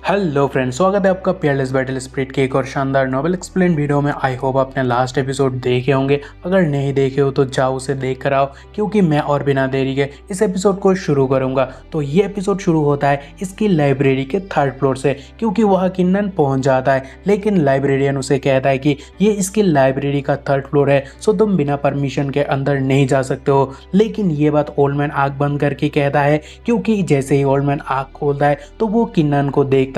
Hello friends, स्वागत है आपका पीयरलेस बैटल स्पिरिट के एक और शानदार नॉवेल एक्सप्लेन वीडियो में। आई होप आपने लास्ट एपिसोड देखे होंगे। अगर नहीं देखे हो तो जाओ उसे देख कर आओ, क्योंकि मैं और बिना देरी के इस एपिसोड को शुरू करूंगा। तो ये एपिसोड शुरू होता है इसकी लाइब्रेरी के थर्ड फ्लोर से, क्योंकि वह किन्नन पहुंच जाता है, लेकिन लाइब्रेरियन उसे कहता है कि ये इसकी लाइब्रेरी का थर्ड फ्लोर है, सो तुम बिना परमिशन के अंदर नहीं जा सकते हो। लेकिन ये बात ओल्डमैन आँख बंद करके कहता है, क्योंकि जैसे ही ओल्डमैन आँख खोलता है तो वो किन्नन को देखता है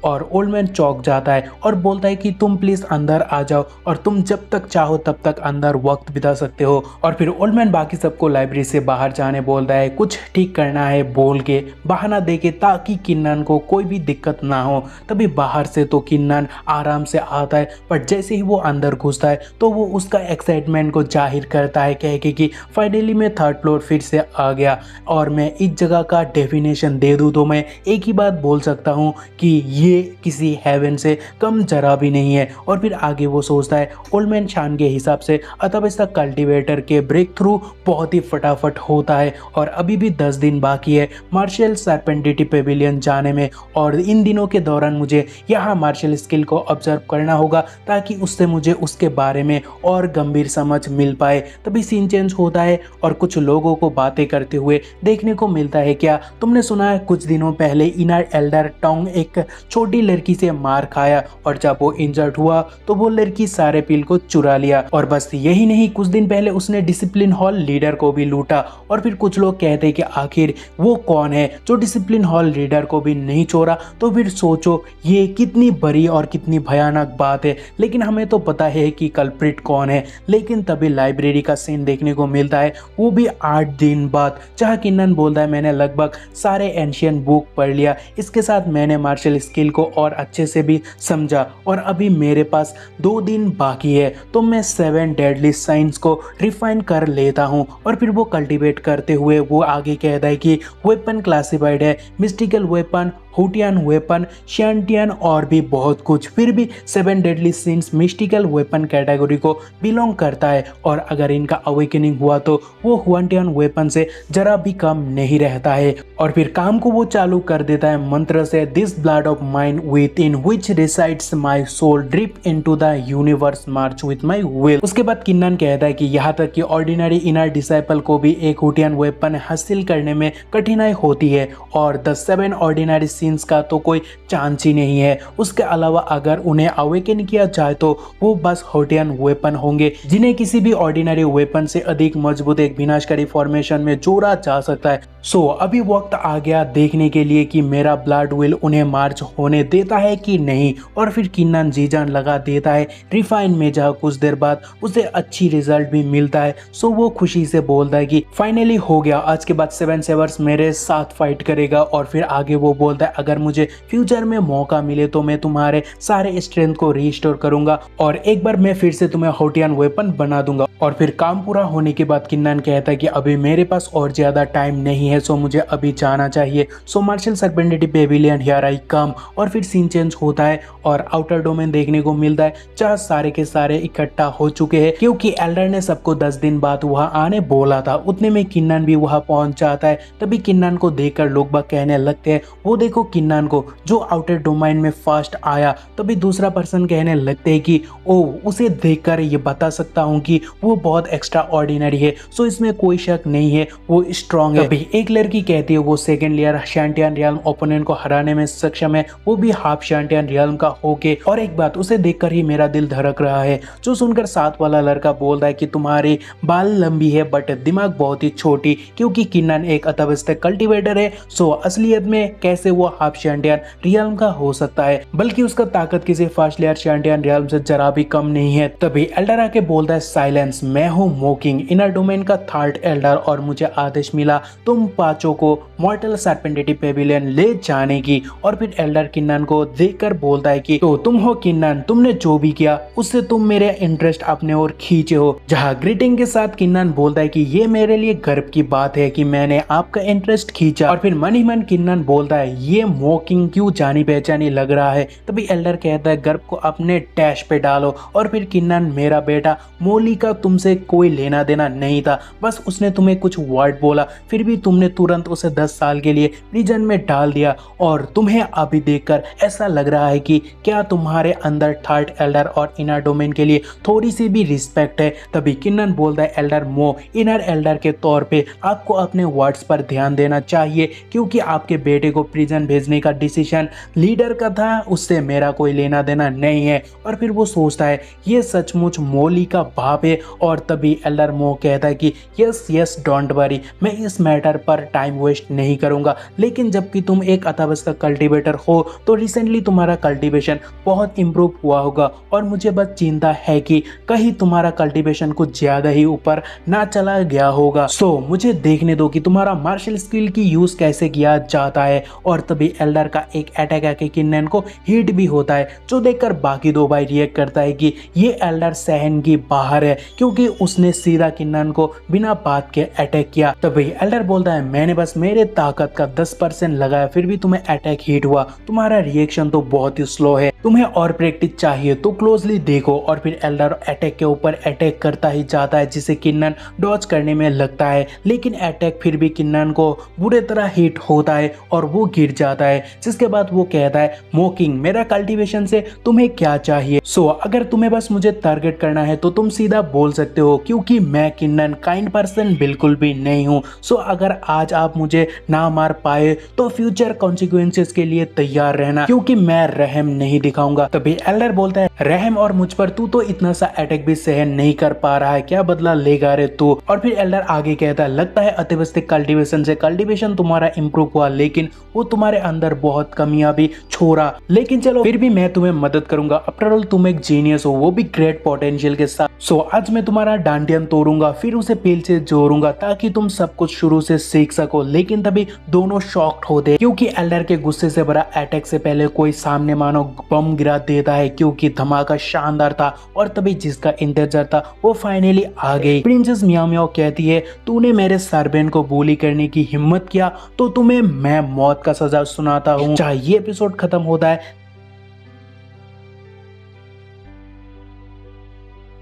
और ओल्डमैन चौंक जाता है और बोलता है कि तुम प्लीज अंदर आ जाओ और तुम जब तक चाहो तब तक अंदर वक्त बिता सकते हो। और फिर ओल्डमैन बाकी सबको लाइब्रेरी से बाहर जाने बोलता है, कुछ ठीक करना है बोल के, बहाना दे के, ताकि किन्नन को कोई भी दिक्कत ना हो। तभी बाहर से तो किन्नन आराम से आता है, पर जैसे ही वो अंदर घुसता है तो वो उसका एक्साइटमेंट को जाहिर करता है, कह के कि फाइनली मैं थर्ड फ्लोर फिर से आ गया। और मैं इस जगह का डेफिनेशन दे दूँ तो मैं एक ही बात बोल सकता हूँ कि ये किसी हेवन से कम जरा भी नहीं है। और फिर आगे वो सोचता है ओल्डमैन शान के हिसाब से अर्थव्यवस्था कल्टीवेटर के ब्रेक थ्रू बहुत ही फटाफट होता है और अभी भी 10 दिन बाकी है मार्शल सर्पेंटिटी पेविलियन जाने में। और इन दिनों के दौरान मुझे यहाँ मार्शल स्किल को ऑब्जर्व करना होगा, ताकि उससे मुझे उसके बारे में और गंभीर समझ मिल पाए। तभी सीन चेंज होता है और कुछ लोगों को बातें करते हुए देखने को मिलता है। क्या तुमने सुना है कुछ दिनों पहले इनर एल्डर टोंग एक छोटी लड़की से मार खाया, और जब वो इंजर्ड हुआ तो वो लड़की सारे पिल को चुरा लिया। और बस यही नहीं, कुछ दिन पहले उसने डिसिप्लिन हॉल लीडर को भी लूटा। और फिर कुछ लोग कहते हैं कि आखिर वो कौन है जो डिसिप्लिन हॉल लीडर को भी नहीं छोड़ा। तो फिर सोचो ये कितनी बड़ी और कितनी भयानक बात है। लेकिन हमें तो पता है कि कल्प्रिट कौन है। लेकिन तभी लाइब्रेरी का सीन देखने को मिलता है, वो भी 8 दिन बाद, जहाँ किन्नन बोलता है मैंने लगभग सारे एंशियंट बुक पढ़ लिया, इसके साथ मैंने मार्शल स्किल को और अच्छे से भी समझा, और अभी मेरे पास 2 दिन बाकी है, तो मैं 7 डेडली साइंस को रिफाइन कर लेता हूँ। और फिर वो कल्टीवेट करते हुए वो आगे कहता है कि वेपन क्लासिफाइड है, मिस्टिकल वेपन, हुटियन वेपन, शैंटियन और भी बहुत कुछ। फिर भी 7 deadly since mystical weapon category को बिलोंग करता है, और अगर इनका अवेकनिंग हुआ तो वो हुटियन वेपन से जरा भी कम नहीं रहता है। और फिर काम को वो चालू कर देता है मंत्र से, this blood of mine with in which resides my soul drip into the universe march with my will. उसके बाद किन्नन कहता है कि यहाँ तक कि ऑर्डिनरी इनर डिसाइपल को भी एक हुटियन वेपन हासिल करने में कठिनाई होती है, और द 7 ऑर्डिनरी सीन्स का तो कोई चांस ही नहीं है। उसके अलावा अगर उन्हें अवेकन किया जाए तो वो बस हुटियन वेपन होंगे, जिन्हें किसी भी ऑर्डिनरी वेपन से अधिक मजबूत एक विनाशकारी फॉर्मेशन में जोड़ा जा सकता है। सो अभी वक्त आ गया देखने के लिए कि मेरा ब्लड विल उन्हें मार्च होने देता है कि नहीं। और फिर किन्नन जी जान लगा देता है रिफाइन में, जहाँ कुछ देर बाद उसे अच्छी रिजल्ट भी मिलता है। सो वो खुशी से बोलता है कि फाइनली हो गया, आज के बाद 7 सेवर्स मेरे साथ फाइट करेगा। और फिर आगे वो बोलता है अगर मुझे फ्यूचर में मौका मिले तो मैं तुम्हारे सारे स्ट्रेंथ को रिस्टोर करूंगा और एक बार मैं फिर से तुम्हें हुटियन वेपन बना दूंगा। और फिर काम पूरा होने के बाद किन्नन कहता है कि अभी मेरे पास और ज्यादा टाइम नहीं है, सो मुझे अभी जाना चाहिए। सो मार्शल सर्पेंटिटी पेविलियन हियर आई कम। और फिर सीन चेंज होता है और आउटर डोमेन देखने को मिलता है, जहाँ सारे के सारे इकट्ठा हो चुके हैं, क्योंकि एल्डर ने सबको 10 दिन बाद वहां आने बोला था। उतने में किन्नन भी वहां पहुंच जाता है। तभी किन्नन को देखकर लोग बाग कहने लगते हैं, वो देखो किन्नन को जो आउटर डोमेन में फर्स्ट आया। तभी दूसरा पर्सन कहने लगते हैं कि ओ, उसे देखकर ये बता सकता हूँ कि वो बहुत एक्स्ट्रा ऑर्डिनरी है, सो इसमें कोई शक नहीं है, वो स्ट्रांग है। तभी एक लड़की कहती है वो सेकंड लेयर शैंटियन रियल्म ओपोनेंट को हराने में सक्षम है, वो भी हाफ शैंटियन रियल्म का होके। और एक बात, उसे देखकर ही मेरा दिल धड़क रहा है। जो सुनकर साथ वाला लड़का बोलता है कि तुम्हारी बाल लंबी है बट दिमाग बहुत ही छोटी, क्योंकि किन्नन एक अर्थव्यवस्था कल्टीवेटर है, सो असलियत में कैसे वो हाफ शैंटियन रियल्म का हो सकता है, बल्कि उसका ताकत किसी फर्स्ट लेयर शैंटियन रियल्म से जरा भी कम नहीं है। तभी एल्डर आके बोलता है साइलेंस, मैं हूँ मोकिंग, इनर डोमेन का थर्ड एल्डर, और मुझे आदेश मिला तुम पांचों को मॉर्टल सर्पेंटिटी पेविलियन ले जाने की। और फिर एल्डर किन्नन को देखकर बोलता है कि तो तुम हो किन्नन, तुमने जो भी किया उससे तुम मेरे इंटरेस्ट अपने ओर खींचे हो। जहाँ ग्रीटिंग के साथ किन्नन बोलता है कि ये मेरे लिए गर्व की बात है कि मैंने आपका इंटरेस्ट खींचा। और फिर मन ही मन किन्नन बोलता है ये मॉकिंग क्यों जानी पहचानी लग रहा है। तभी एल्डर कहता है गर्भ को अपने डैश पे डालो। और फिर किन्नन, मेरा बेटा मोली का तुमसे कोई लेना देना नहीं था, बस उसने तुम्हें कुछ वर्ड बोला, फिर भी तुमने तुरंत उसे 10 साल के लिए प्रिजन में डाल दिया। और तुम्हें अभी देखकर ऐसा लग रहा है कि क्या तुम्हारे अंदर थर्ड एल्डर और इनर डोमेन के लिए थोड़ी सी भी रिस्पेक्ट है। तभी किन्नन बोलता है एल्डर मो, इनर एल्डर के तौर पे आपको अपने वर्ड्स पर ध्यान देना चाहिए, क्योंकि आपके बेटे को प्रिजन भेजने का डिसीजन लीडर का था, उससे मेरा कोई लेना देना नहीं है। और फिर वो सोचता है ये सचमुच मोली का बाप है। और तभी एल्डर मो कहता है कि यस यस डोंट वरी, मैं इस मैटर पर टाइम वेस्ट नहीं करूंगा। लेकिन जबकि तुम एक अथावस्था कल्टीवेटर हो तो रिसेंटली तुम्हारा कल्टीवेशन बहुत इंप्रूव हुआ होगा, और मुझे बस चिंता है कि कहीं तुम्हारा कल्टीवेशन कुछ ज्यादा ही ऊपर ना चला गया होगा। सो मुझे देखने दो कि तुम्हारा मार्शल स्किल की यूज कैसे किया जाता है। और तभी एल्डर का एक अटैक आके किन्नन को हिट भी होता है, जो देखकर बाकी दो भाई रिएक्ट करता है कि ये एल्डर सहन की बाहर है, क्योंकि उसने सीधा किन्नन को बिना बात के अटैक किया। तभी एल्डर बोलता है मैंने बस मेरे ताकत का 10% लगाया, फिर भी तुम्हें अटैक हिट हुआ, तुम्हारा रिएक्शन तो बहुत ही स्लो है, तुम्हें और प्रैक्टिस चाहिए तो क्लोजली देखो। और फिर एल्डर अटैक के ऊपर अटैक करता ही जाता है, जिसे किन्नन डॉज करने में लगता है, लेकिन अटैक फिर भी किन्नन को बुरे तरह हिट होता है और वो गिर जाता है। जिसके बाद वो कहता है मॉकिंग, मेरा कल्टीवेशन से तुम्हें क्या चाहिए। सो अगर तुम्हें बस मुझे टारगेट करना है तो तुम सीधा बोल सकते हो, क्योंकि मैं किन्नन काइंड पर्सन बिल्कुल भी नहीं हूँ। सो अगर आज आप मुझे ना मार पाए तो फ्यूचर कॉन्सिक्वेंसेस के लिए तैयार रहना, क्योंकि मैं रहम नहीं दिखाऊंगा। तभी एल्डर बोलता है रहम और मुझ पर तू तो इतना सा अटैक भी सहन नहीं कर पा रहा है, क्या बदला लेगा रे तू। और फिर एल्डर आगे कहता है लगता है अत्यवस्थिक कल्टीवेशन से कल्टीवेशन तुम्हारा इंप्रूव हुआ, लेकिन वो तुम्हारे अंदर बहुत कमियां भी छोड़ा, लेकिन चलो फिर भी मैं तुम्हें मदद करूंगा। आफ्टर ऑल तुम एक जीनियस हो, वो भी ग्रेट पोटेंशियल के साथ। सो आज मैं तुम्हारा डांडियन तोड़ूंगा, फिर उसे पेल से जोड़ूंगा ताकि तुम सब कुछ शुरू से सीख सको। लेकिन तभी दोनों शॉक्ड होते, क्योंकि एल्डर के गुस्से से भरा अटैक से पहले कोई सामने मानो बम गिरा देता है, क्योंकि धमाका शानदार था। और तभी जिसका इंतजार था वो फाइनली आ गई। प्रिंसेस मियाओ मियाओ कहती है तूने मेरे सर्वेंट को bully करने की हिम्मत किया तो तुम्हें मैं मौत का सजा सुनाता हूँ। चाहे ये एपिसोड खत्म होता है